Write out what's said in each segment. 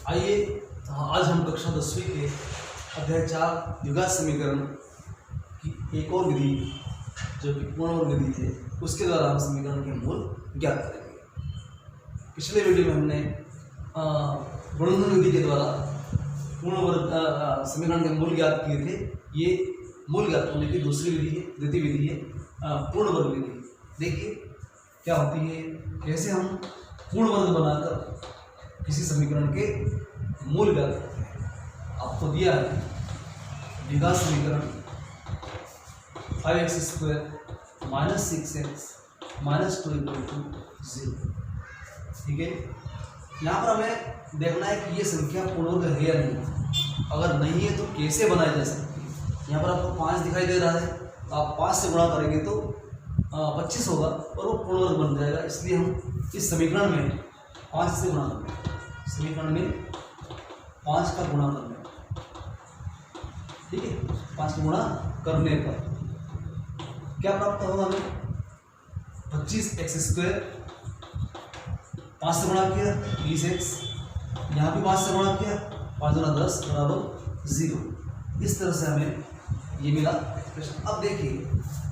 आइए आज हम कक्षा 10वीं के अध्याय 4 द्विघात समीकरण की एक और विधि जो कि पूर्ण वर्ग विधि है उसके द्वारा हम समीकरण के मूल ज्ञात करेंगे। पिछले वीडियो में हमने गुणनफल विधि के द्वारा पूर्ण वर्ग समीकरण के मूल ज्ञात किए थे। ये मूल ज्ञात होने की दूसरी विधि है, द्वितीय विधि है पूर्ण वर्ग विधि। देखिए क्या होती है, कैसे हम पूर्ण वर्ग बनाकर किसी समीकरण के मूल ज्ञात करते हैं। आपको दिया है द्विघात समीकरण 5x² - 6x - 2 = 0। ठीक है, यहाँ पर हमें देखना है कि ये संख्या पूर्ण वर्ग है या नहीं। अगर नहीं है तो कैसे बनाई जा सकती है। यहाँ पर आपको 5 दिखाई दे रहा है, आप 5 से गुणा करेंगे तो 25 होगा और वो पूर्ण वर्ग बन जाएगा। इसलिए हम इस समीकरण में 5 से गुणा करेंगे। समीकरण में 5 का गुणा करने पर, ठीक है, 5 का गुणा करने पर क्या प्राप्त होगा हमें? 25x²। 5 से गुणा किया 20x, यहाँ भी 5 से गुणा किया 5 × 10 = 0। इस तरह से हमें ये मिला एक्सप्रेशन। अब देखिए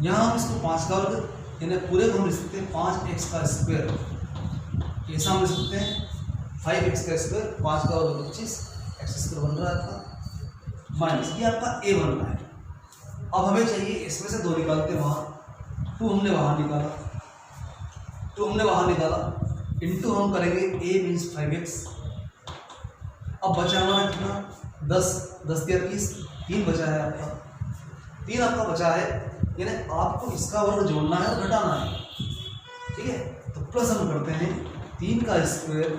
यहाँ हम इसको 5 का वर्ग यानी पूरे को हम लिख सकते हैं 5x²। ऐसा हम लिख सकते हैं 5x², 5 का वर्ग 25, x² बन रहा है आपका माइनस, ये आपका a बन रहा है। अब हमें चाहिए इसमें से 2 निकालते हैं, वहाँ 2 हमने बाहर निकाला, इंटू हम करेंगे a मीन्स 5x। अब बचा हमारा कितना? 10 दिया 30, 3 बचा है आपका, 3 आपका बचा है, यानी आपको इसका वर्ग जोड़ना है और घटाना है। ठीक है, तो प्लस हम करते हैं 3 का स्क्वायर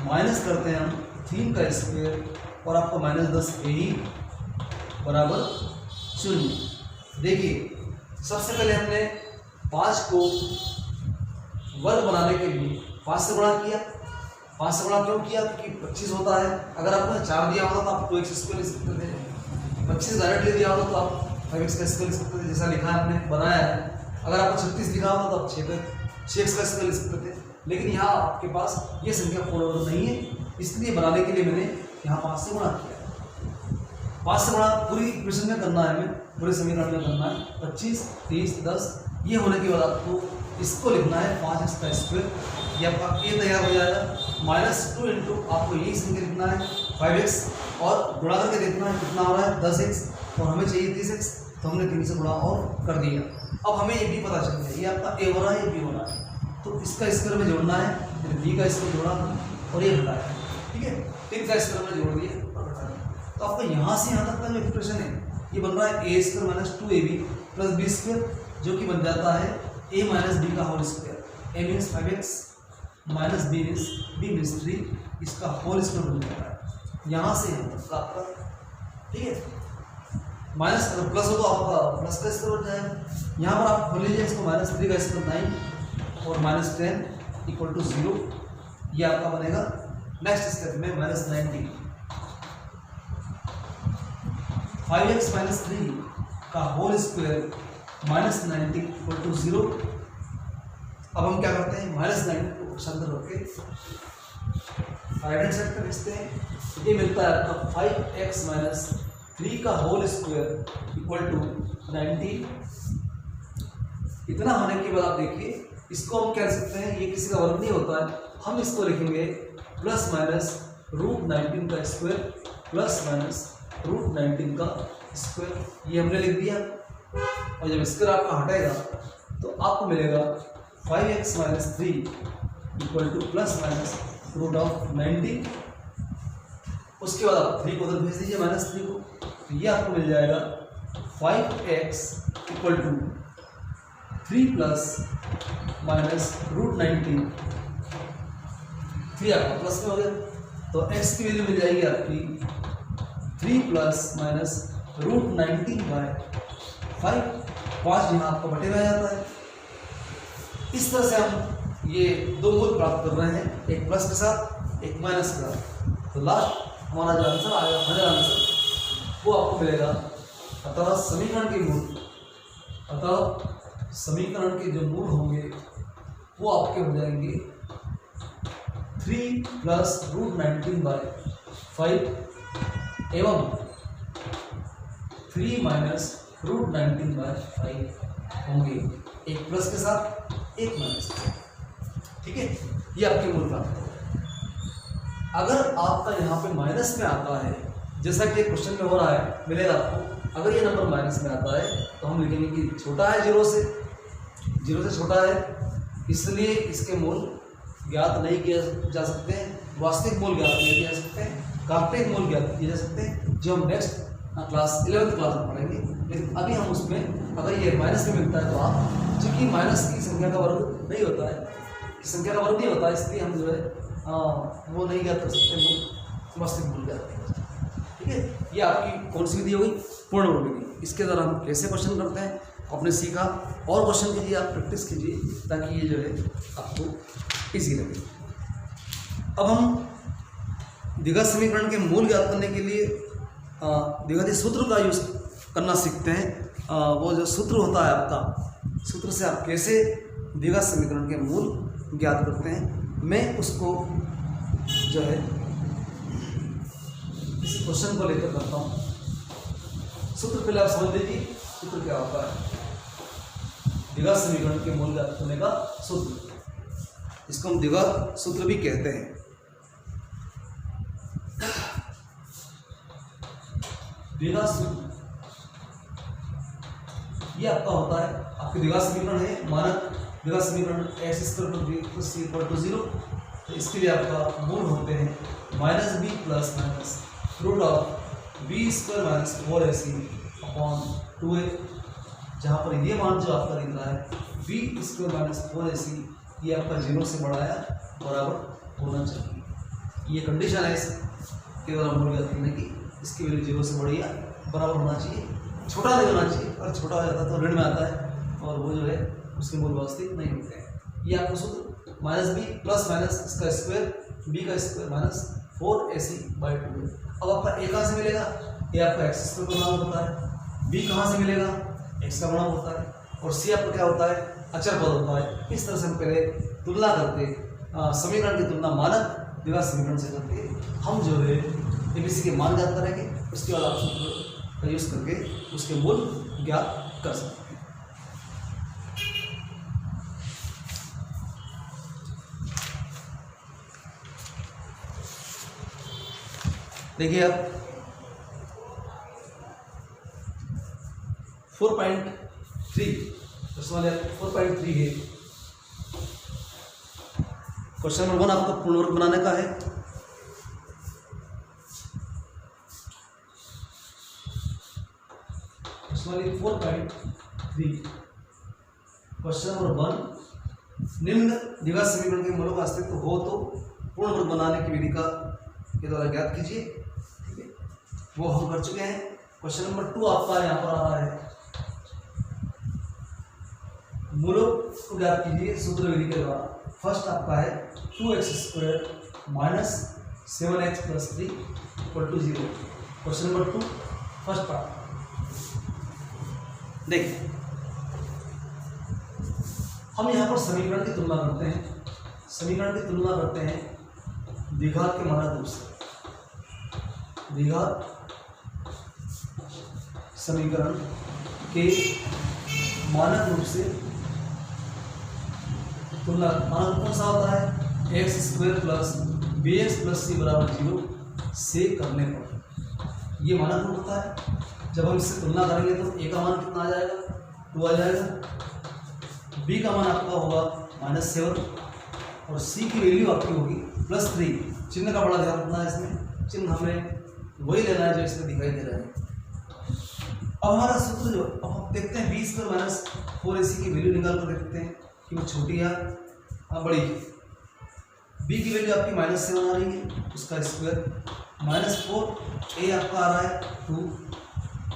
माइनस करते हैं हम 3 का स्क्वायर और आपको -10 यही बराबर 0। देखिए सबसे पहले हमने 5 को वर्ग बनाने के लिए 5 से गुणा किया। 5 से गुणा क्यों किया? क्योंकि 25 होता है। अगर आपको 4 दिया होता तो आप 2x² लिख सकते थे। 25 डायरेक्टली दिया होता तो आप 5x² लिख सकते थे, जैसा लिखा है हमने बनाया है। अगर आपको 36 दिखा होता तो आप 6x² लिख सकते थे। लेकिन यहाँ आपके पास ये संख्या पूर्ण वर्ग नहीं है, इसलिए बनाने के लिए मैंने यहाँ 5 से गुणा किया। 5 से गुणा पूरी इक्वेशन में करना है, हमें पूरे समीकरण में करना है। 25, 30, 10 ये होने के बाद आपको इसको लिखना है 5x²। ये आपका a तैयार हो जाएगा। -2 इंटू आपको यही संख्या लिखना है 5x और गुणा करके देखना है कितना हो रहा है 10x और हमें चाहिए 30x, तो हमने 3 से गुणा और कर दिया। अब हमें ये भी पता चल गया, ये आपका a हो रहा है, ये b हो रहा है, तो इसका स्क्वायर में जोड़ना है, फिर b का स्क्वायर जोड़ा और ये घटाया। ठीक है, 3 का स्क्वायर में जोड़ दिए और घटाया। तो आपको यहाँ से यहाँ तक का जो एक्सप्रेशन है ये बन रहा है a² - 2ab + b², जो कि बन जाता है a - b का whole square. a means 5x minus b means 3, इसका होल स्क्वायर बन जाता है यहाँ से यहाँ तक का आपका। ठीक है, माइनस अगर प्लस हो तो आपका प्लस का स्क्वायर बन जाएगा। यहाँ पर आप खोल लीजिए इसको, -3 का स्क्वायर 9 और -10 = 0। ये आपका बनेगा नेक्स्ट स्टेप में -90। 5x - 3 का होल स्क्वायर -90 = 0। अब हम क्या करते हैं, -90 को शब्द रख के राइट हैंड साइड पे भेजते हैं। ये मिलता है आपका 5x - 3 का होल स्क्वायर = 90। इतना होने के बाद आप देखिए इसको हम क्या लिख सकते हैं, ये किसी का वर्ग नहीं होता है, हम इसको लिखेंगे ±√19 का स्क्वायर ±√19 का स्क्वायर। ये हमने लिख दिया और जब स्क्वायर आपका हटेगा तो आपको मिलेगा 5x - 3 = ±√90। उसके बाद आप 3 को उधर भेज दीजिए -3 को, तो ये आपको मिल जाएगा 5x = 3 ± √19। 3 आपका प्लस में हो गया, तो x की वैल्यू मिल जाएगी आपकी 3 ± √19/5। 5 यहाँ आपका बटे में आ जाता है। इस तरह से हम ये 2 मूल प्राप्त कर रहे हैं, एक प्लस के साथ एक माइनस के साथ। तो लास्ट हमारा जो आंसर आएगा फाइनल आंसर वो आपको मिलेगा। अतः समीकरण के जो मूल होंगे वो आपके हो जाएंगे 3 + √19/5। 5 एवं 3 माइनस रूट 19/5 होंगे, एक प्लस के साथ एक माइनस के साथ। ठीक है, ये आपके मूल प्राप्त हो। अगर आपका यहाँ पे माइनस में आता है, जैसा कि क्वेश्चन में हो रहा है, मिलेगा आपको, अगर ये नंबर माइनस में आता है तो हम लिखेंगे कि छोटा है जीरो से छोटा है, इसलिए इसके मूल ज्ञात नहीं किया जा सकते हैं, वास्तविक मूल ज्ञात नहीं किया जा सकते हैं, काल्पनिक मूल ज्ञात किए जा सकते हैं, जो हम नेक्स्ट क्लास 11th क्लास में पढ़ेंगे। लेकिन अभी हम उसमें अगर ये माइनस में मिलता है तो आप, चूँकि माइनस की संख्या का वर्ग नहीं होता है, संख्या का वर्ग नहीं होता है, इसलिए हम जो है वो नहीं ज्ञात कर सकते, मूल वास्तविक मूल ज्ञात नहीं कर सकते। ठीक है, ये आपकी कौन सी विधि हो गई? पूर्ण वर्ग विधि। इसके द्वारा हम कैसे क्वेश्चन करते हैं आपने सीखा, और क्वेश्चन कीजिए, आप प्रैक्टिस कीजिए, ताकि ये जो है आपको ईजी लगे। अब हम द्विघात समीकरण के मूल ज्ञात करने के लिए द्विघाती सूत्र का यूज करना सीखते हैं। वो जो सूत्र होता है आपका, सूत्र से आप कैसे द्विघात समीकरण के मूल ज्ञात करते हैं, मैं उसको जो है इस क्वेश्चन को लेकर करता हूँ। सूत्र पहले आप समझ लीजिए, सूत्र क्या होता है? द्विघात समीकरण के मूल ज्ञात करने का सूत्र, इसको हम द्विघात सूत्र भी कहते हैं। द्विघात सूत्र ये आपका होता है, आपके द्विघात समीकरण है, मानक द्विघात समीकरण x² + c = 0। तो इसके लिए आपका मूल होते हैं -b plus minus root of b² - 4ac upon 2a, जहाँ पर ये मान जो आपका दिख रहा है b² - 4ac, ये आपका 0 से बड़ा या बराबर होना चाहिए। ये कंडीशन है इसके द्वारा मूल ज्ञात करने की, इसकी वैल्यू 0 से बड़ी या बराबर होना चाहिए, छोटा नहीं होना चाहिए, और छोटा हो जाता है तो ऋण में आता है, और वो जो है उसके मूल वास्तविक नहीं होते हैं। ये आपको सूत्र -b प्लस माइनस इसका स्क्वायर b का स्क्वायर माइनस 4ac/2। अब आपका a कहाँ से मिलेगा? ये आपका x² का गुणांक होता है, b कहाँ से मिलेगा? x का गुणांक होता है, और c आपका क्या होता है? अचर पद होता है। इस तरह से हम पहले तुलना करते, समीकरण की तुलना मानक द्विघात समीकरण से करके हम जो है ABC के मान ज्ञात करेंगे, उसके बाद आप सूत्र का यूज करके उसके मूल ज्ञात कर सकते हैं। देखिए अब 4.3 4.3 है, क्वेश्चन नंबर 1 आपको पूर्ण वर्ग बनाने का है। क्वेश्चन 4.3 क्वेश्चन नंबर 1, निम्न द्विघात समीकरण के मूलों का अस्तित्व हो तो पूर्ण वर्ग बनाने की विधि के द्वारा ज्ञात कीजिए। ठीक है, वो हम कर चुके हैं। क्वेश्चन नंबर 2 आपका यहाँ पर आ रहा है, मूलों को ज्ञात कीजिए सूत्र विधि के द्वारा। फर्स्ट आपका है 2x² minus 7x + 3 = 0। Question number 2 first part देखिए, हम यहाँ पर समीकरण की तुलना करते हैं, द्विघात के मानक रूप से। द्विघात समीकरण के मानक रूप से तुलना, मानक कौन सा होता है? x² + bx + c = 0 से करने पर ये मानक रूप होता है। जब हम इससे तुलना करेंगे तो a का मान कितना आ जाएगा? 2 आ जाएगा, b का मान आपका होगा -7, और c की वैल्यू आपकी होगी +3। चिन्ह का बड़ा ध्यान रखना है, इसमें चिन्ह हमें वही लेना है जो इसमें दिखाई दे रहा है। अब हमारा सूत्र जो, अब हम देखते हैं b² - 4ac की वैल्यू निकाल कर देखते हैं कि वो छोटी या बड़ी। b की वैल्यू आपकी -7 आ रही है, उसका स्क्वायर -4, a आपका आ रहा है 2,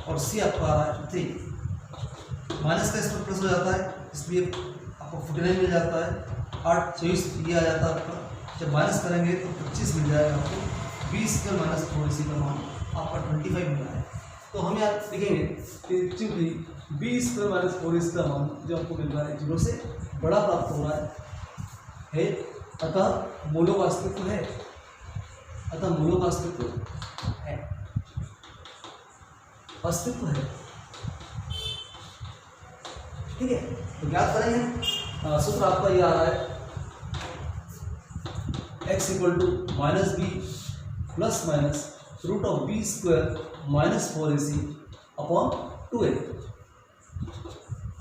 और c आपका आ रहा है 3। माइनस का स्क्वायर प्लस हो जाता है, इसलिए आपको 49 मिल जाता है, 8 24 ये आ जाता है आपका। जब माइनस करेंगे तो 25 मिल जाएगा आपको। b² - 4ac का मान आपका 25 मिला है। तो हम यहाँ लिखेंगे कि चूँकि b² - 4ac का मान जो आपको मिल रहा है 0 से बड़ा प्राप्त हो रहा है, अतः मूलों का अस्तित्व है। अतः मूलों का अस्तित्व है, अस्तित्व है। ठीक है, तो ज्ञात करेंगे। सूत्र आपका ये आ रहा है x equal to minus b plus minus root of b square minus 4ac upon 2a।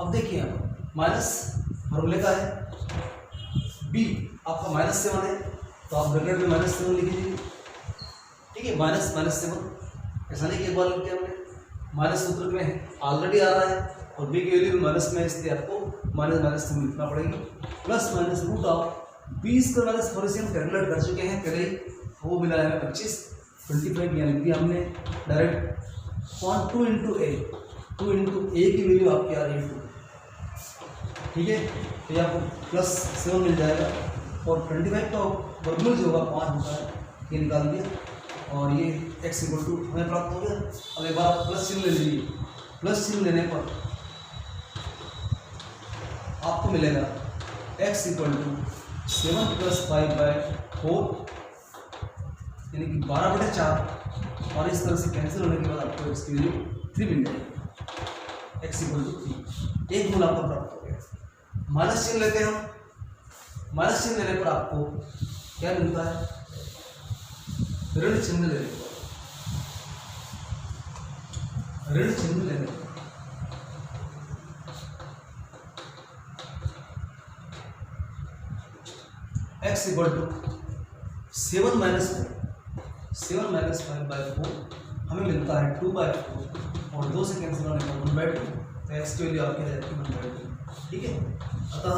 अब देखिए आप माइनस फॉर्मूले का है, b आपका -7 है तो आप ब्रैकेट में -7 लिख लीजिए। ठीक है, माइनस -7, ऐसा नहीं कि एक बार लिख दिया हमने, माइनस सूत्र में ऑलरेडी आ रहा है और b की वैल्यू माइनस में, इसलिए आपको -7 लिखना पड़ेगी। Plus minus root of b square minus 4ac हम कैलकुलेट कर चुके हैं पहले ही, वो मिला है 25 यहाँ लिख दिया हमने डायरेक्ट। पॉइंट 2 इंटू ए की वैल्यू आपकी आ रही है 2। ठीक है, तो ये आपको +7 मिल जाएगा और 25 का वर्गमूल जो होगा 5 होता है, ये निकाल दिया और ये x इक्वल टू हमें प्राप्त हो गया। अब एक बार आप प्लस चिन्ह ले लीजिए, प्लस चिन्ह लेने पर आपको मिलेगा x इक्वल टू 7 + 5/4 यानी कि 12/4 और इस तरह से कैंसिल होने के बाद आपको x की वैल्यू 3 मिल जाएगी। x इक्वल टू 3, एक मूल आपका प्राप्त हो गया। माइनस चिन्ह लेते हैं हम, माइनस चिन्ह लेने पर आपको क्या मिलता है, ऋण चिन्ह लेने पर, ऋण चिन्ह लेने पर x इक्वल टू 7 - 5/4 हमें मिलता है 2/4 और 2 से कैंसिल होने पर 1/2, तो x की वैल्यू आपकी आ जाती है 1/2। ठीक है, अतः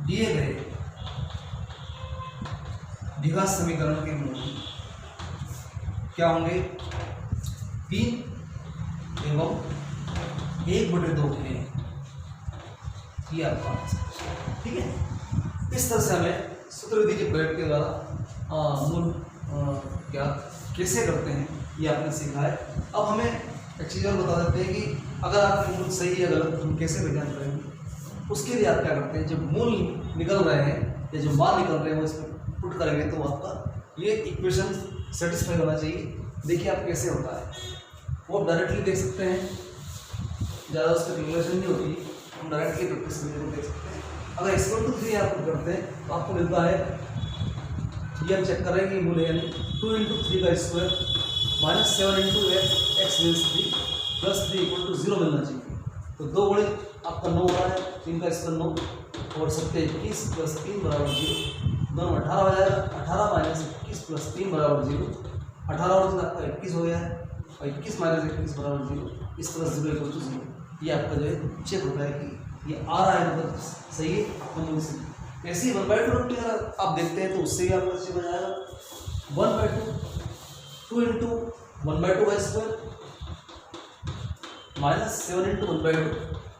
दिए गए द्विघात समीकरण के मूल क्या होंगे, 3 एवं 1/2 है, ये आपका आंसर। ठीक है, इस तरह से हमें सूत्र विधि के प्रयोग के द्वारा मूल ज्ञात कैसे करते हैं ये आपने सीखा है। अब हमें एक चीज़ और बता देते हैं कि अगर आपके मूल सही या गलत हम कैसे पहचान करेंगे। उसके लिए आप क्या करते हैं, जब मूल निकल रहे हैं या जो मान निकल रहे हैं वो इसमें पुट करेंगे तो आपका ये इक्वेशन सेटिस्फाई होना चाहिए। देखिए आप कैसे होता है, वो आप डायरेक्टली देख सकते हैं, ज़्यादा उसका कैलकुलेशन नहीं होती, हम डायरेक्टली प्रैक्टिस में देख सकते हैं। अगर इक्वल टू 3 आप करते हैं तो आपको मिलता है, ये हम चेक करेंगे मूल यानी 2 × 3 का square minus 7 × x means 3 plus 3 = 0 मिलना चाहिए। तो 2 गुणे आपका 9 हो रहा है, 3 का स्क्वायर 9 और 7 21 प्लस 3 बराबर 0, दोनों 18 हो जाएगा। 18 माइनस 21 प्लस 3 बराबर 0, 18 और 3 आपका 21 हो गया है और 21 माइनस 21 बराबर 0, इस तरह 0 = 0। ये आपका जो है चेक होता है कि ये आ रहा है, मतलब सही है आपका मूल से। ऐसे ही 1/2 रखते हैं, अगर आप देखते हैं तो उससे भी आपका चेक हो जाएगा 1/2 2 × 1/2 का स्क्वायर माइनस 7 × 1/2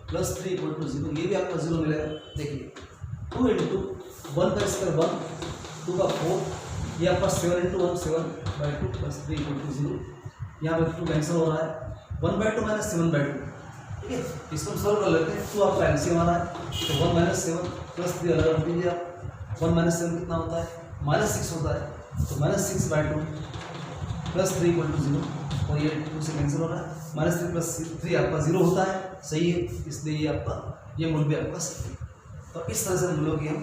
प्लस 3 = 0, ये भी आपका 0 मिलेगा। देखिए 2 × 1 का स्क्वायर 1, 2 का 4, ये आपका 7 × 1 7/2 प्लस 3 = 0, यहाँ पर 2 कैंसिल हो रहा है, 1/2 माइनस 7/2। ठीक है, इसको सॉल्व कर लेते हैं। 2 आपका एलसीएम आ रहा है तो 1 - 7 प्लस 3 अलग रख दीजिए आप। 1 - 7 कितना होता है, -6 होता है, तो -6/2 प्लस 3 = 0 और ये 2 से कैंसिल हो रहा है। -3 प्लस 3 आपका 0 होता है, सही है, इसलिए ये आपका ये मूल भी आपका सही है। तो इस तरह से मूलों की हम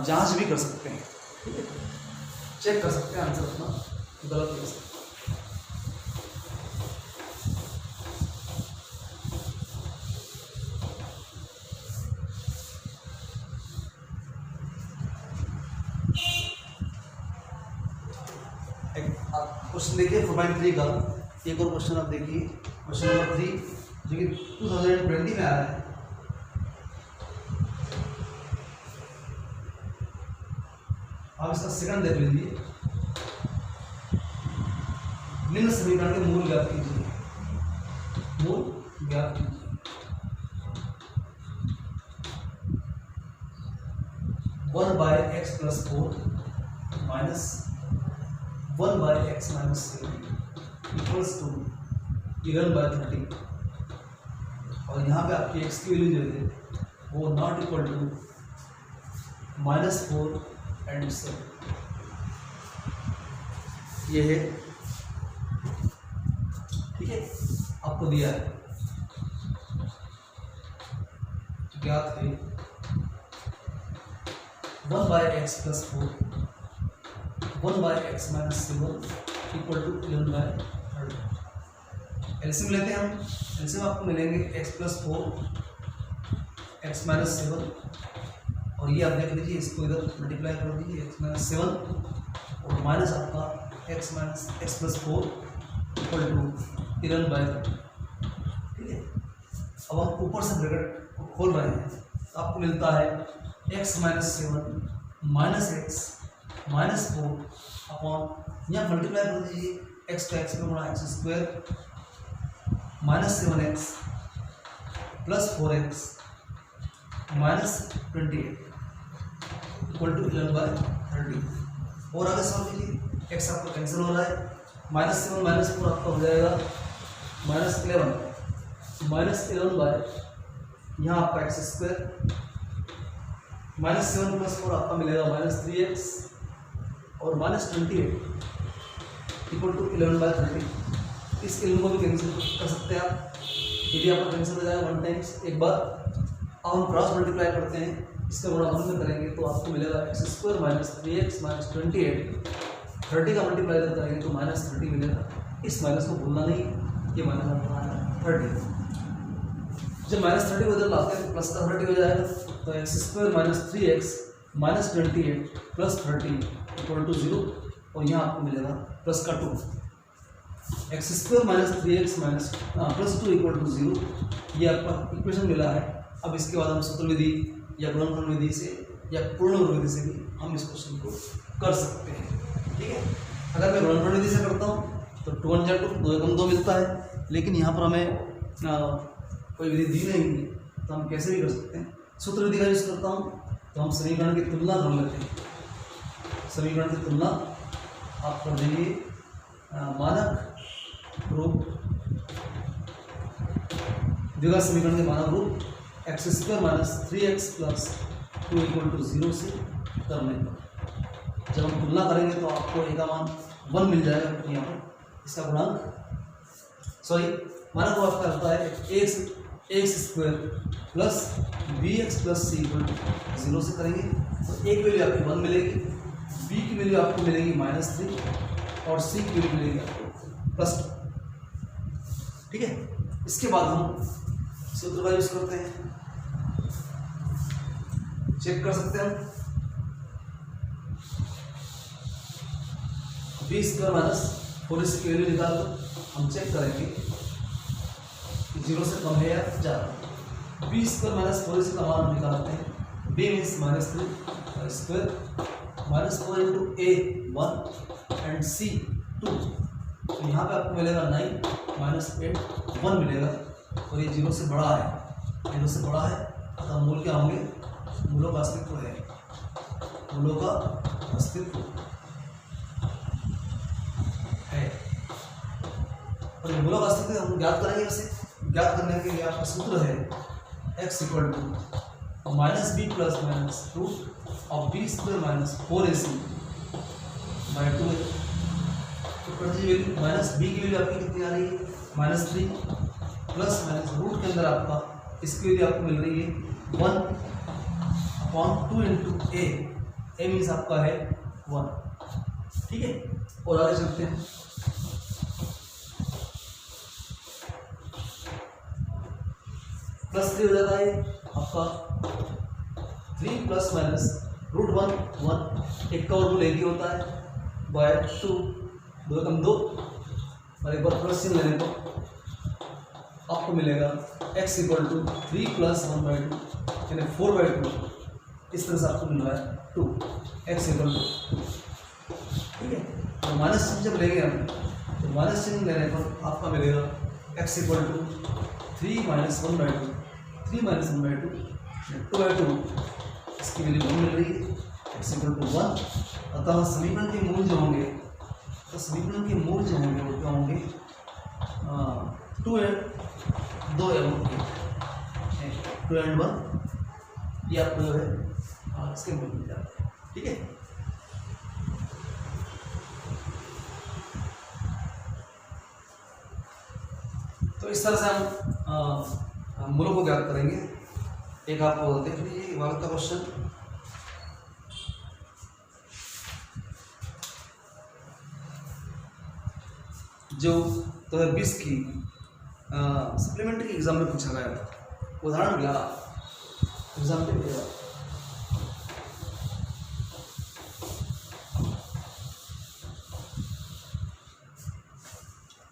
जांच भी कर सकते हैं। ठीक है, चेक कर सकते हैं आंसर अपना गलत हो सकता है। क्वेश्चन देखिए 4.3 का एक और क्वेश्चन आप देखिए, क्वेश्चन नंबर 3 जो कि 2020 में आया है। आप इसका सेकंड देख लीजिए। निम्न समीकरण के मूल ज्ञात कीजिए, मूल ज्ञात कीजिए। 1/x + 4 माइनस 1/x - 7 = 11/30 और यहाँ पे आपकी x की वैल्यू जो है वो नॉट इक्वल टू -4 and 7 ये है, ठीक है, आपको दिया है ज्ञात है 1/x + 4 1/x - 7 = 11/30। एलसीएम लेते हैं हम। एलसीएम आपको मिलेंगे x + 4 x - 7 और ये आप देख लीजिए, इसको इधर मल्टीप्लाई कर दीजिए x - 7 और माइनस आपका x + 4 = 11/30। ठीक है, अब हम ऊपर से ब्रैकेट खोल रहे हैं तो आपको मिलता है x - 7 - x - 4 अपॉन, यहाँ मल्टीप्लाई कर दीजिए, x का x पे गुणा x² -7x + 4x - 28 = 11/30। और आगे सॉल्व कीजिए, x आपका कैंसिल हो रहा है, -7 - 4 आपका हो जाएगा -11 बाय यहाँ आपका x² -7 + 4 आपका मिलेगा -3x और -28 = 11/30। इस एलिमेंट को भी कैंसिल कर सकते हैं आप, यदि आपका कैंसिल हो जाएगा 1 टाइम्स एक बार। अब हम क्रॉस मल्टीप्लाई करते हैं, इसका गुणा 1 में करेंगे तो आपको मिलेगा x² - 3x - 28। 30 का मल्टीप्लाई करेंगे तो -30 मिलेगा। इस माइनस को भूलना नहीं, ये माइनस आपका आएगा 30। जब -30 को इधर लाते हैं तो प्लस का 30 हो जाएगा, तो x² - 3x - 28 + 30 = 0 और यहाँ आपको मिलेगा प्लस का 2। x² - 3x + 2 = 0, ये आपका इक्वेशन मिला है। अब इसके बाद हम सूत्र विधि या गुणनफल विधि से या पूर्ण वर्ग विधि से भी हम इस क्वेश्चन को कर सकते हैं। ठीक है, अगर मैं गुणनफल विधि से करता हूँ तो 2 × 2 2 × 2 मिलता है, लेकिन यहाँ पर हमें कोई विधि दी नहीं है तो हम कैसे भी कर सकते हैं। सूत्र विधि का यूज करता हूँ तो हम समीकरण की तुलना कर लेते हैं। समीकरण की तुलना आप कर देंगे मानक रूप, द्विघात समीकरण के मानक रूप x² - 3x + 2 = 0 से करने पर जब हम तुलना करेंगे तो आपको a का मान 1 मिल जाएगा, क्योंकि यहाँ पर इसका गुणांक मानक रूप आपका होता है ax² + bx + c = 0 से करेंगे तो a की वैल्यू आपको 1 मिलेगी, b की वैल्यू आपको मिलेगी -3 और c की वैल्यू मिलेगी आपको +2। ठीक है, इसके बाद हम सूत्र का यूज करते हैं, चेक कर सकते हैं हम b² - 4ac की वैल्यू निकाल कर हम चेक करेंगे 0 से कम है या ज़्यादा। b² - 4ac का मान हम निकालते हैं, b means -3 square -4 × a 1 and c 2, तो यहाँ पे आपको मिलेगा 9 -8 1 मिलेगा और ये 0 से बड़ा है, 0 से बड़ा है, अतः मूल क्या होंगे, मूलों का अस्तित्व है, मूलों का अस्तित्व है। और ये मूलों का अस्तित्व हम ज्ञात करेंगे। इसे ज्ञात करने के लिए आपका सूत्र है x = -b + -2 और b² - 4ac/2 है। तो प्रतिवैल्यू -b की वैल्यू आपकी कितनी आ रही है, -3 प्लस माइनस रूट के अंदर आपका इसकी वैल्यू आपको मिल रही है 1/2 × a मीन्स आपका है 1। ठीक है, और आगे चलते हैं। +3 हो जाता है आपका 3 + -√1 1 एक का वर्गमूल एक ही होता है /2 2 × 2 और एक बार प्लस चिन्ह लेने पर आपको मिलेगा x = 3 + 1/2 यानी 4/2। इस तरह से आपको मिल रहा है 2 x = 2। ठीक है, तो माइनस चिन्ह जब लेंगे हम तो माइनस चिन्ह लेने पर आपका मिलेगा x = 3 - 1/2 3 - 1/2 2/2, इसकी वैल्यू 1 मिल रही है, x = 1। अतः समीकरण के मूल जो होंगे वो क्या होंगे 2 and 1 ये आपको जो है इसके मूल मिल जाता है। ठीक है, तो इस तरह से हम मूलों को ज्ञात करेंगे। एक आप देख लीजिए भारत का क्वेश्चन। जो 2020 की सप्लीमेंट्री एग्जाम में पूछा गया था, उदाहरण 11 एग्जाम्पल 11।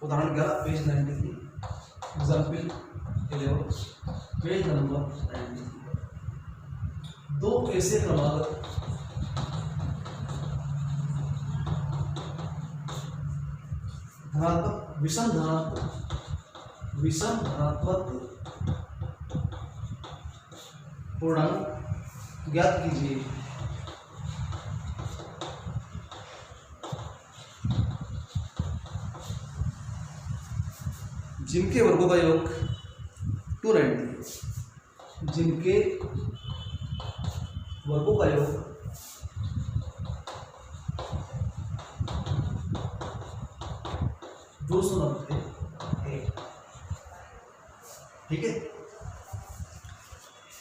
उदाहरण 11 पेज 93, एग्जाम्पल 11 पेज नंबर 93। दो ऐसे क्रमागत धनात्मक विषम धनात्मक पूर्णांक ज्ञात कीजिए। जिनके वर्गों का योग 290, जिनके वर्गों का योग 290 है। ठीक है,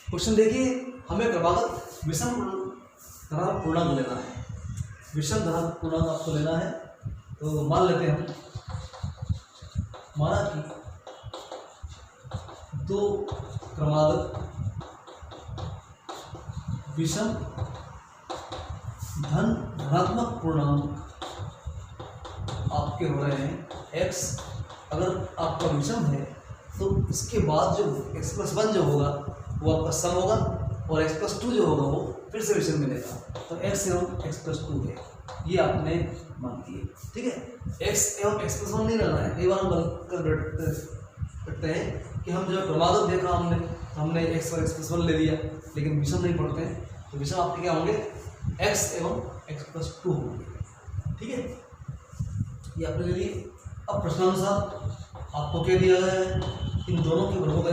क्वेश्चन देखिए, हमें क्रमागत विषम धनात्मक पूर्णांक लेना है। विषम धनात्मक पूर्णांक आपको लेना है, तो मान लेते हैं हम, माना कि दो क्रमागत विषम धनात्मक पूर्णांक आपके हो रहे हैं x। अगर आपका विषम है तो इसके बाद जो x+1 जो होगा वो आपका सम होगा, और x+2 जो होगा वो फिर से विषम मिलेगा। तो x एवं x+2 है, ये आपने मान दिए। ठीक है, x एवं x+1 नहीं रहना है। कई बार हम गलत करते हैं कि हम जो क्रमागत देखा हमने x और x+1 ले लिया, लेकिन विषम नहीं पढ़ते हैं। तो विषम आपके क्या होंगे, x एवं x+2 होंगे। ठीक है, ये आपने ले लिए। अब प्रश्नानुसार आपको क्या दिया गया है, इन दोनों के वर्गों का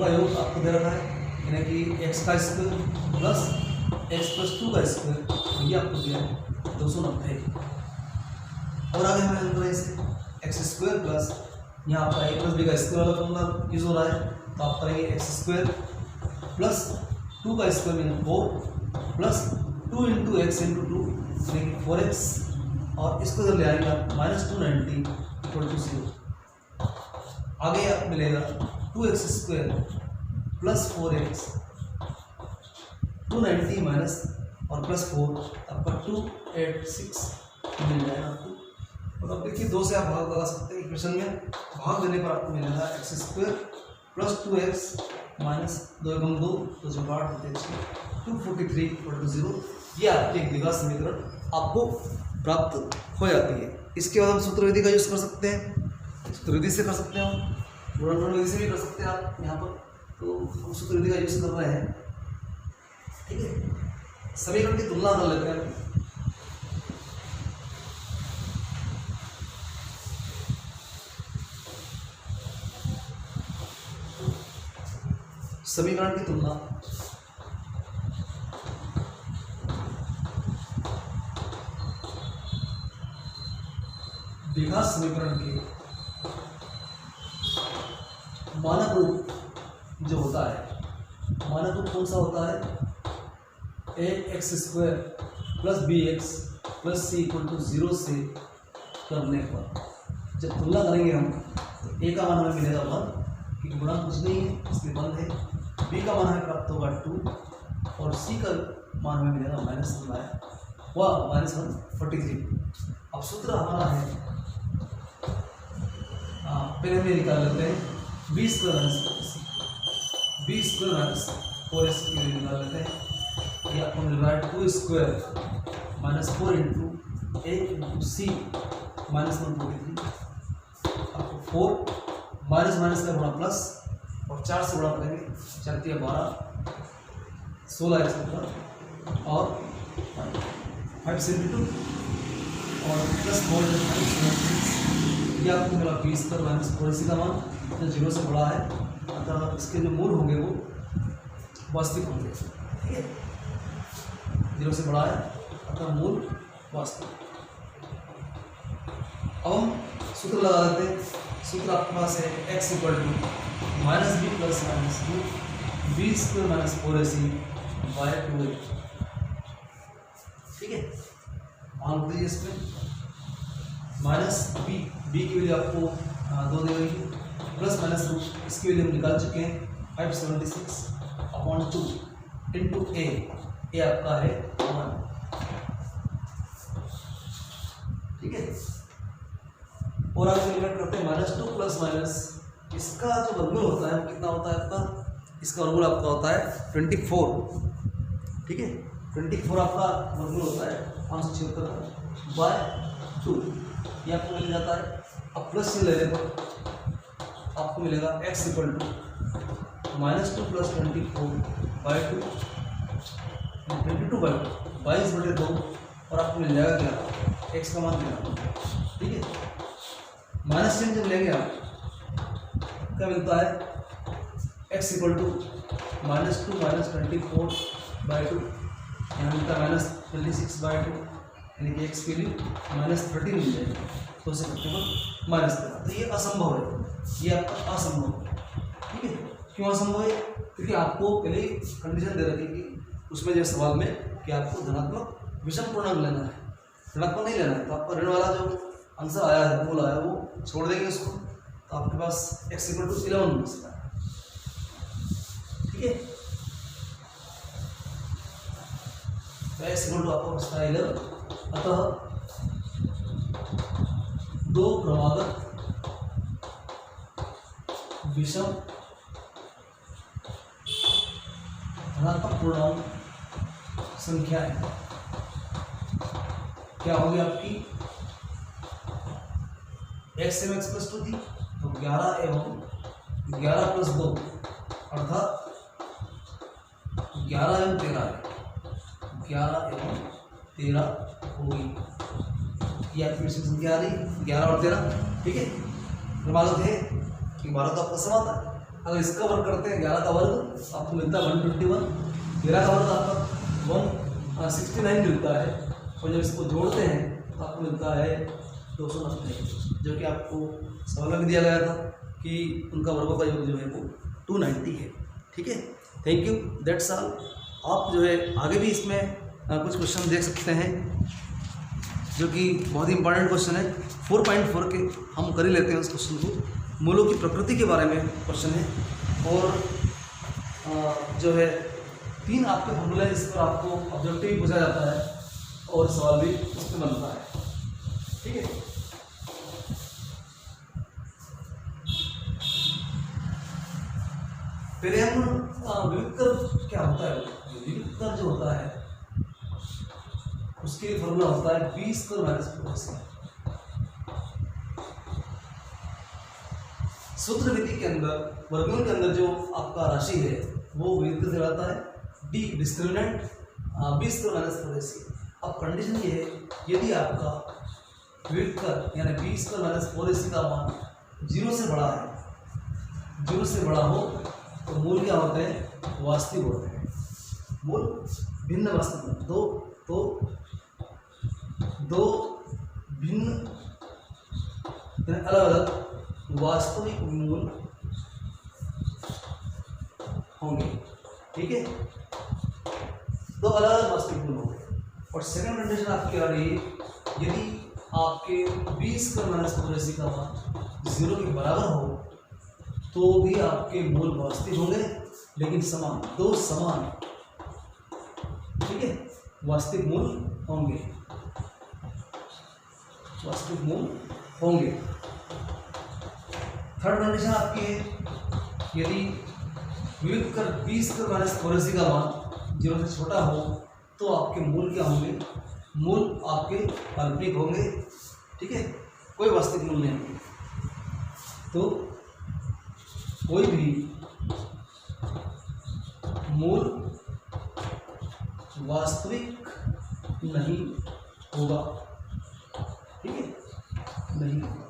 योग आपको दे रखा है, यानी कि x का स्क्वायर प्लस x+2 का स्क्वायर, ये आपको दिया है 290। और आगे हमें हल करें इसे, x² प्लस यहाँ आपका a+b का स्क्वायर वाला फॉर्मूला यूज हो रहा है, तो आप करेंगे x² प्लस 2 का स्क्वायर यानी 4 प्लस 2 × x × 2 यानी कि 4x, और इसको जब ले आएगा -290 = 0। आगे आप मिलेगा 2x² प्लस 4x, 290 माइनस और प्लस 4 आपका 286 मिल जाएगा आपको। और अब देखिए 2 से आप भाग लगा सकते हैं इक्वेशन में, भाग देने पर आपको मिलेगा x² प्लस 2x माइनस 2 × 2 तो 243 = 0। ये आपकी एक द्विघात समीकरण आपको प्राप्त हो जाती है। इसके बाद हम सूत्र विधि का यूज कर सकते हैं, सूत्र विधि से कर सकते हैं, हम गुणनफल विधि से भी कर सकते हैं आप यहाँ पर। तो हम सूत्र विधि का यूज कर रहे हैं। ठीक है, समीकरण की तुलना कर लेते हैं। समीकरण की तुलना द्विघात समीकरण के मानक रूप जो होता है, मानक रूप कौन सा होता है, ax² plus bx plus c = 0 से करने पर जब तुलना करेंगे हम, तो a का मान हमें मिलेगा 1, क्योंकि गुणांक कुछ नहीं है इसलिए 1 है। b का मान हमें प्राप्त होगा 2, और c का मान हमें मिलेगा -143। अब सूत्र हमारा है, पहले हम ये निकाल लेते हैं, b² माइनस 4x की वैल्यू निकाल लेते हैं। ये आपको मिल रहा है 2² माइनस 4 × a × c -143। आपको 4 माइनस माइनस का गुणा प्लस, और 4 से गुणा करेंगे, 4 × 12 16 एक्स और 5 से 2 और प्लस 4 ये आपको मिला 20 माइनस 4 का मान जो 0 से बड़ा है, अतः इसके जो मूल होंगे वो वास्तविक होंगे। ठीक है, 0 से बड़ा है अतः मूल वास्तविक। अब हम सूत्र लगा देते हैं। सूत्र आपके पास है x equal to minus b plus minus to b square minus 4ac by 2a। ठीक है, मान लीजिए इसमें माइनस बी की वैल्यू आपको 2 दी गई, प्लस माइनस टू इसकी वैल्यू हम निकाल चुके हैं 576/2 इंटू ए आपका है 1। ठीक है, और आगे कैलकुलेट करते हैं -2 प्लस माइनस इसका जो वर्गमूल होता है कितना होता है आपका, इसका वर्गमूल आपका होता है 24। ठीक है, 24 आपका वर्गमूल होता है 576 बाय 2, ये आपको मिल जाता है। अब प्लस से ले लें तो आपको मिलेगा x इक्वल टू -2 प्लस 24/2 22/2 और आपको मिल जाएगा क्या, x का मान मिलेगा। ठीक है, माइनस चिन्ह जब लेंगे आप क्या मिलता है, x इक्वल टू -2 माइनस 24/2 यहाँ मिलता है -26/2 यानी कि x के लिए -13 मिल जाएगा, तो उसे केवल माइनस करना। तो ये असंभव है, ये आपका असंभव है। ठीक है, क्यों असंभव है, क्योंकि आपको पहले कंडीशन दे रखी कि उसमें जो सवाल में कि आपको धनात्मक विषम पूर्णांक लेना है, ऋणात्मक नहीं लेना है। तो आपका ऋण वाला जो आंसर आया है, मूल आया, वो छोड़ देंगे उसको, तो आपके पास x इक्वल टू 11 मिल सकता है। ठीक है, तो x इक्वल टू आपको बचता है 11। अतः दो क्रमागत विषम धनात्मक पूर्णांक संख्या है, क्या होगी आपकी, x एवं x प्लस 2 थी तो 11 एवं 11 प्लस 2 अर्थात 11 एवं 13 है, 11 एवं 13 होगी। यह फिर से संख्या आ रही 11 और 13। ठीक है, क्रमागत है कि 12 तो आपका समान था। अगर इसका वर्ग करते हैं 11 का वर्ग आपको मिलता है 121, 13 का वर्ग आपका 169 मिलता है, और जब इसको जोड़ते हैं तो आपको मिलता है 290, जो कि आपको सवाल में दिया गया था कि उनका वर्गों का योग जो है वो 290 है। ठीक है, थैंक यू, दैट्स ऑल। आप जो है आगे भी इसमें कुछ क्वेश्चन देख सकते हैं जो कि बहुत ही इंपॉर्टेंट क्वेश्चन है। 4.4 के हम कर ही लेते हैं उस क्वेश्चन को। मूलों की प्रकृति के बारे में क्वेश्चन है, और जो है 3 आपके फॉर्मूला है, इस पर आपको ऑब्जेक्टिव पूछा जाता है और सवाल भी उस पर बनता है। ठीक है, पहले हम विविक्तर क्या होता है, विविक्तर जो होता है उसके फॉर्मूला होता है b स्क्वायर माइनस 4ac। सूत्र विधि के अंदर वर्गमूल के अंदर जो आपका राशि है वो विविक्तर कहलाता है, d discriminant b square minus 4ac। अब कंडीशन ये है, यदि आपका विविक्तर यानी b स्क्वायर माइनस 4ac का मान 0 से बड़ा है, 0 से बड़ा हो तो मूल क्या होते हैं, वास्तविक होते हैं। मूल भिन्न वास्तविक, दो भिन्न अलग अलग वास्तविक मूल होंगे। ठीक है, दो अलग अलग वास्तविक मूल होंगे। और सेकंड कंडीशन आपकी आ रही है, यदि आपके 20 का माइनस 4ac का मान 0 के बराबर हो तो भी आपके मूल वास्तविक होंगे, लेकिन समान, दो समान, ठीक है, वास्तविक मूल होंगे, वास्तविक मूल होंगे। थर्ड कंडीशन आपकी है, यदि विविक्तर 20 का माइनस 4ac का मान 0 से छोटा हो तो आपके मूल क्या होंगे, मूल आपके काल्पनिक होंगे। ठीक है, कोई वास्तविक मूल नहीं होंगे। तो कोई भी मूल वास्तविक नहीं होगा। ठीक है, नहीं होगा।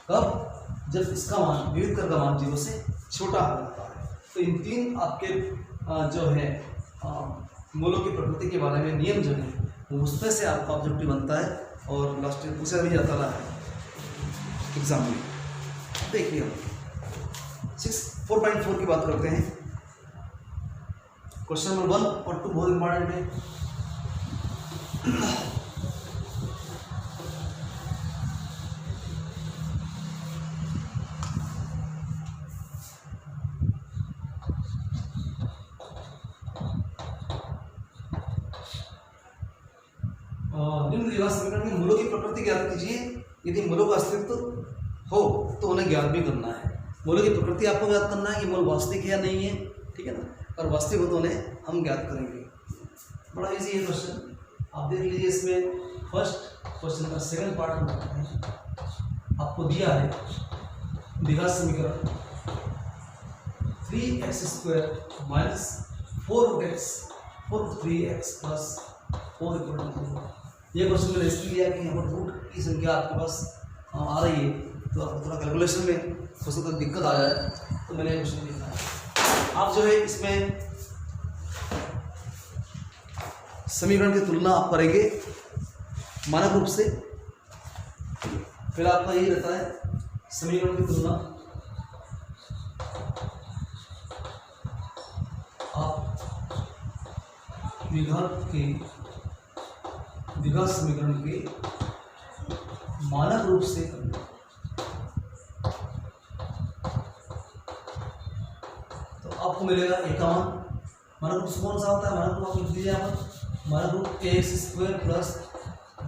कब, जब इसका मान, विविक्तर का मान 0 से छोटा हो जाता है। तो इन 3 आपके जो है मूलों की प्रकृति के बारे में नियम जो है उसमें से आपका ऑब्जेक्टिव बनता है और लास्ट में पूछा भी जाता है एग्जाम में। देखिए हम 4.4 की बात करते हैं। क्वेश्चन नंबर 1 और 2 बहुत इंपॉर्टेंट है। निम्न दिए समीकरण के मूलों की प्रकृति ज्ञात कीजिए। यदि मूलों का अस्तित्व हो तो उन्हें ज्ञात भी करना है। मूलों की प्रकृति आपको ज्ञात करना है कि मूल वास्तविक है या नहीं है, ठीक है ना। और वास्तविक हो तो उन्हें हम ज्ञात करेंगे। बड़ा इजी है क्वेश्चन, आप देख लीजिए। इसमें फर्स्ट क्वेश्चन का सेकंड पार्ट हम करते हैं। आपको दिया है द्विघात समीकरण 3x² minus 4x 3x plus 4 = 0। ये क्वेश्चन मैंने इसलिए लिया कि यहाँ पर रूट की संख्या आपके पास आ रही है, तो आपको थोड़ा कैलकुलेशन में हो सकता है दिक्कत आ जाए, तो मैंने क्वेश्चन लिखा है। आप जो है इसमें समीकरण की तुलना आप करेंगे मानक रूप से। फिर आपका यही रहता है समीकरण की तुलना आप द्विघात समीकरण के मानक रूप से करना। तो आपको मिलेगा ए का मान, मानक रूप से कौन सा होता है, मानक रूप आप लिख दीजिए यहाँ पर। मानक रूप ax² plus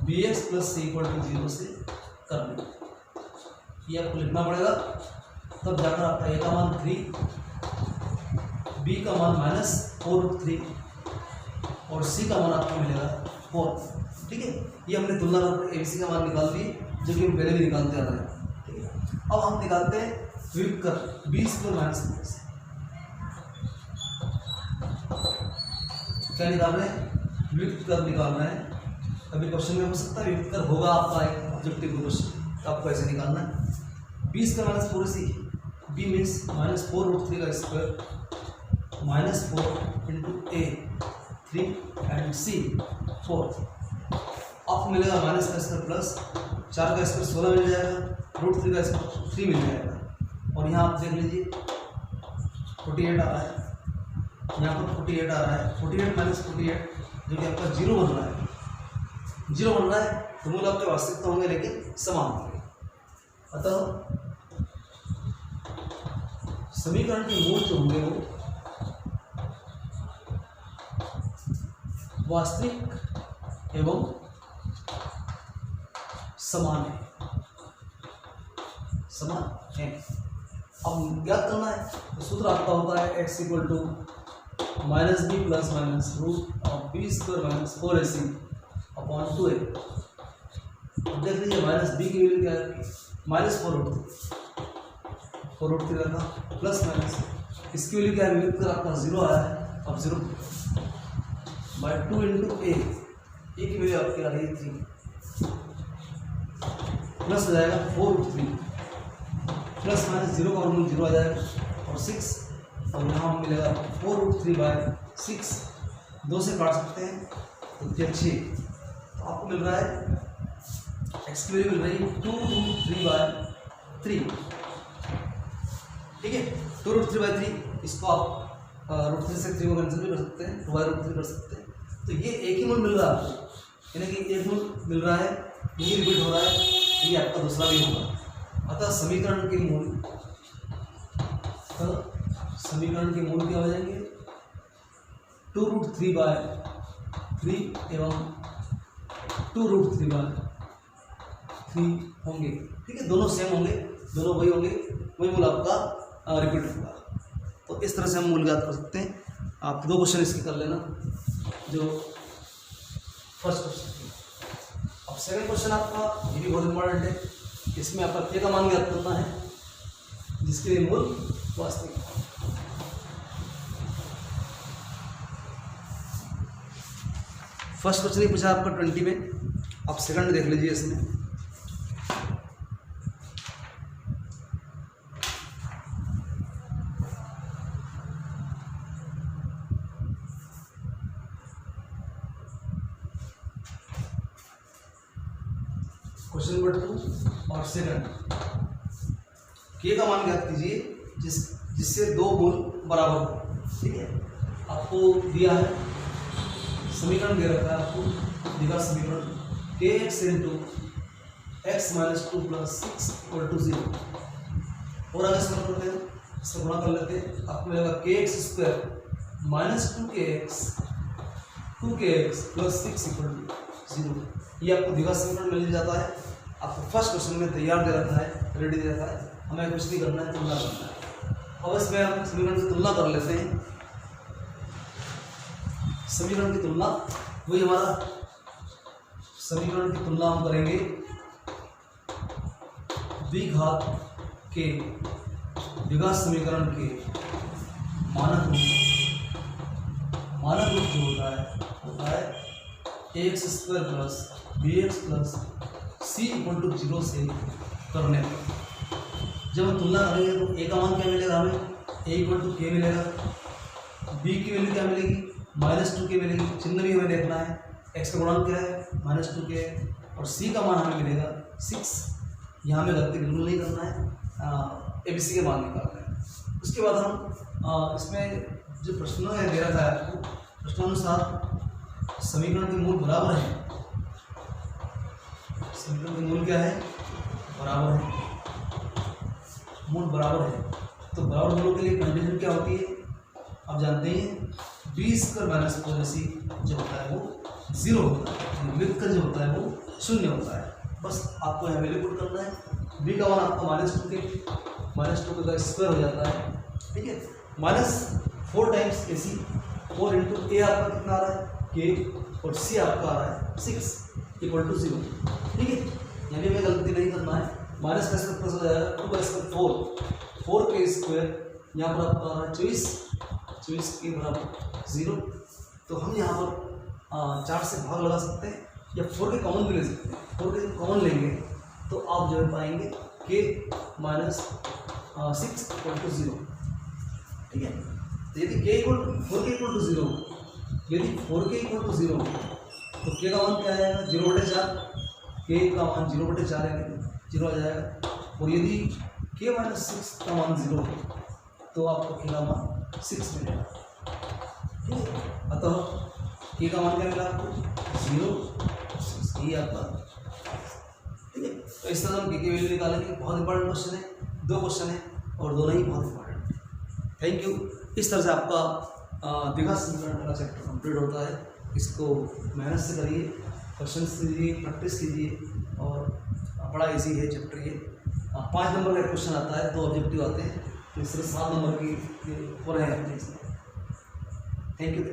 bx plus c = 0 से करना, ये आपको लिखना पड़ेगा। तब जाकर आपका ए का मान 3, b का मान -4√3 और c का मान आपको मिलेगा 4। ठीक है, ये हमने तुलना करके एबीसी का मान निकाल दिए, जो कि हम पहले भी निकालते आ रहे हैं। ठीक है, अब हम निकालते हैं वियुक्त कर b² - bx। क्या निकाल रहे हैं, वियुक्त कर निकाल रहे हैं। अभी क्वेश्चन में हो सकता है वियुक्त कर होगा आपका एक ऑब्जेक्टिव क्वेश्चन, तो आपको ऐसे निकालना है। 20 का -4c, b मीन्स -4√3 का स्क्वायर -4 × a 3 एंड c 4। आपको मिलेगा माइनस का स्क्वायर प्लस 4 का स्क्वायर 16 मिल जाएगा, √3 का स्क्वायर 3 मिल जाएगा। और यहाँ आप देख लीजिए 48 आ रहा है, यहाँ पर 48 आ रहा है। 48 - 48 जो कि आपका 0 बन रहा है, 0 बन रहा है, तो मूल आपके वास्तविक तो होंगे लेकिन समान होंगे। अतः समीकरण के मूल जो होंगे वो वास्तविक एवं समान है, समान है। अब ज्ञात करना है, तो सूत्र आपका होता है x = -b + -√b² - 4ac / 2a। अब देख लीजिए -b की वैल्यू क्या है, -4√3 रखा प्लस माइनस, इसकी वैल्यू क्या है, वियुक्त कर आपका 0 आया है। अब 0/2 × a, a की वैल्यू आपकी आ रही है 3 प्लस हो जाएगा 4√3 प्लस माइनस 0 का वर्गमूल 0 आ जाएगा और 6, और यहाँ मिलेगा 4√3/6। 2 से काट सकते हैं तो 6। तो आपको मिल रहा है x की वैल्यू मिल रही है 2√3/3। ठीक है, 2√3/3, इसको आप √3 से 3 को कैंसिल भी कर सकते हैं, 2/√3 कर सकते हैं। तो ये एक ही मूल मिल रहा है आपको, यानी कि एक मूल मिल रहा है, यही रिपीट हो रहा है, ये आपका दूसरा भी होगा। अतः समीकरण के मूल क्या हो जाएंगे, 2√3/3 एवं 2√3/3 होंगे। ठीक है, दोनों सेम होंगे, दोनों वही होंगे, वही मूल आपका रिपीट होगा। तो इस तरह से हम मूल ज्ञात कर सकते हैं। आप 2 क्वेश्चन इसके कर लेना, जो फर्स्ट क्वेश्चन। अब सेकंड क्वेश्चन आपका ये भी बहुत इंपॉर्टेंट है, इसमें आपका k का मान ज्ञात करना है, जिसके लिए मूल वास्तविक। फर्स्ट क्वेश्चन ही पूछा आपका 20 में, आप सेकंड में देख लीजिए। इसमें क्वेश्चन नंबर 2 और सेकंड, के का मान ज्ञात कीजिए जिससे दो गुण बराबर हो। ठीक है, आपको दिया है समीकरण दे रखा है, आपको दिखा समीकरण k x into x minus 2 plus 6 equal to 0। और आगे सॉल्व करते हैं, इसका गुणा कर लेते हैं। आपको मिलेगा k x square minus 2kx plus 6 equal to 0। ये आपको दिखा समीकरण मिल जाता है। आपको फर्स्ट क्वेश्चन में तैयार दे रखा है, रेडी दे रखा है, हमें कुछ नहीं करना है, तुलना करना है। और इसमें हम समीकरण की तुलना कर लेते हैं। समीकरण की तुलना वही हमारा समीकरण की तुलना हम करेंगे द्विघात के द्विघात समीकरण के मानक रूप जो होता है ax square plus bx plus c equal to 0 से करने पर जब हम तुलना करेंगे तो a का मान क्या मिलेगा, हमें a इक्वल टू k मिलेगा, b की वैल्यू क्या मिलेगी -2k मिलेगी, चिन्ह भी हमें देखना है, x का गुणांक क्या है -2k और c का मान हमें मिलेगा 6। यहाँ में गलती बिल्कुल नहीं करना है, ABC के मान निकालना है। उसके बाद हम इसमें जो प्रश्नों है दे रखा है आपको, प्रश्नानुसार समीकरण के मूल बराबर है, समीकरण के मूल क्या है बराबर है, मूल बराबर है। तो बराबर मूलों के लिए कंडीशन क्या होती है आप जानते हैं, b स्क्वायर माइनस 4ac जो होता है वो 0 होता है, व्युत्क्रम जो होता है वो 0 होता है। बस आपको यहाँ वैल्यू पुट करना है। b का मान आपका -2k का स्क्वायर हो जाता है। ठीक है, -4 टाइम्स ac, 4 इंटू a आपका कितना आ रहा है k और c आपका आ रहा है 6 इक्वल टू 0। ठीक है, यानी हमें गलती नहीं करना है, माइनस का स्क्वायर प्लस हो जाएगा, 2 का स्क्वायर 4 के स्क्वायर यहाँ पर आपका आ रहा है 24 के बराबर 0। तो हम यहाँ पर 4 से भाग लगा सकते हैं या 4 के कॉमन भी ले सकते हैं। 4 के कॉमन लेंगे तो आप जो है पाएंगे k माइनस 6 इक्वल टू 0। ठीक है, तो यदि k equal 4k equal to 0, यदि 4k इक्वल टू 0 तो k का मान क्या आएगा 0/4, k का मान 0/4 है, 0 आ जाएगा। और यदि k माइनस 6 का मान 0 तो आपको k का मान 6 मिलेगा। ठीक है, अतः k का मान क्या मिला आपको 0, ये आपका। ठीक है, तो इस तरह हम k की वैल्यू निकालेंगे। बहुत इंपॉर्टेंट क्वेश्चन है, 2 क्वेश्चन है और दोनों ही बहुत इंपॉर्टेंट। Thank you. इस तरह से आपका द्विघात समीकरण का चैप्टर कंप्लीट होता है। इसको मेहनत से करिए, क्वेश्चन कीजिए, प्रैक्टिस कीजिए और बड़ा इजी है चैप्टर ये। 5 नंबर का क्वेश्चन आता है, 2 ऑब्जेक्टिव आते हैं, तो इस तरह 7 नंबर की ऊपर है। Thank you.